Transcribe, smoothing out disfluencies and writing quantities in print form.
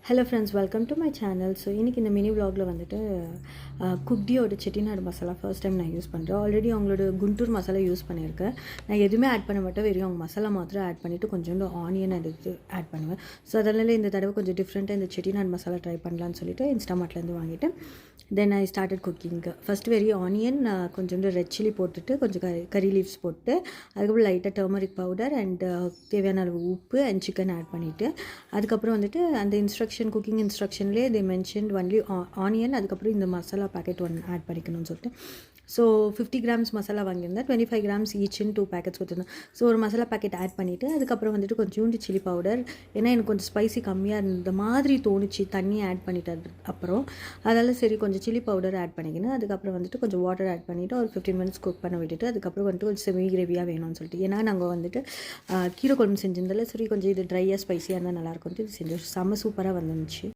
Hello friends, welcome to my channel. So இன்றைக்கி இந்த mini விலாகில் வந்துட்டு குக்டியோட செட்டிநாடு மசாலா ஃபர்ஸ்ட் டைம் நான் யூஸ் பண்ணுறேன். ஆல்ரெடி அவங்களோட குண்டூர் மசாலா யூஸ் பண்ணியிருக்கேன். நான் எதுவுமே ஆட் பண்ண மாட்டேன், வெறும் அவங்க மசாலா மாத்திரம் ஆட் பண்ணிவிட்டு கொஞ்சோண்டு ஆனியன் எடுத்து ஆட் பண்ணுவேன். ஸோ அதனால் இந்த தடவை கொஞ்சம் டிஃப்ரெண்ட்டாக இந்த செட்டிநாடு மசாலா ட்ரை பண்ணலான்னு சொல்லிட்டு இன்ஸ்டாமார்ட்லேருந்து வாங்கிட்டு then I started cooking. First very onion, கொஞ்சோண்டு ரெட் சில்லி போட்டுட்டு கொஞ்சம் கறி லீவ்ஸ் போட்டு அதுக்கப்புறம் லைட்டாக டர்மரிக் பவுடர் அண்ட் தேவையான அளவு உப்பு அண்ட் சிக்கன் ஆட் பண்ணிவிட்டு அதுக்கப்புறம் வந்துட்டு அந்த குக்கிங் இன்ஸ்ட்ரக்ஷன்லேயே தே மென்ஷன்ட் ஒன்லி ஆனியன், அதுக்கப்புறம் இந்த மசாலா பேக்கெட் ஆட் பண்ணிக்கணும்னு சொல்லிட்டு. ஸோ 50 கிராம்ஸ் மசாலா வாங்கியிருந்தேன், 25 கிராம்ஸ் ஈச்சின் 2 பேக்கெட்ஸ் கொடுத்துருந்தேன். ஸோ ஒரு மசாலா பேக்கெட் ஆட் பண்ணிவிட்டு அதுக்கப்புறம் வந்துட்டு கொஞ்சோண்டு சில்லி பவுடர், ஏன்னா எனக்கு கொஞ்சம் ஸ்பைசி கம்மியாக இருந்த மாதிரி தோணுச்சு தண்ணி ஆட் பண்ணிட்டு அப்புறம் அதனால் சரி கொஞ்சம் சில்லி பவுடர் ஆட் பண்ணிக்கினேன். அதுக்கப்புறம் வந்துட்டு கொஞ்சம் வாட்டர் ஆட் பண்ணிவிட்டு ஒரு 15 மினிட்ஸ் குக் பண்ண விட்டுட்டு அதுக்கப்புறம் வந்துட்டு கொஞ்சம் செமி கிரேவியாக வேணும்னு சொல்லிட்டு, ஏன்னா நாங்கள் வந்துட்டு கீரை குழம்பு செஞ்சிருந்தால சரி கொஞ்சம் இது ட்ரையாக ஸ்பைஸியாக இருந்தால் நல்லாயிருக்கும்ட்டு இது செஞ்சோம். செம்ம சூப்பராக வந்துருந்துச்சு.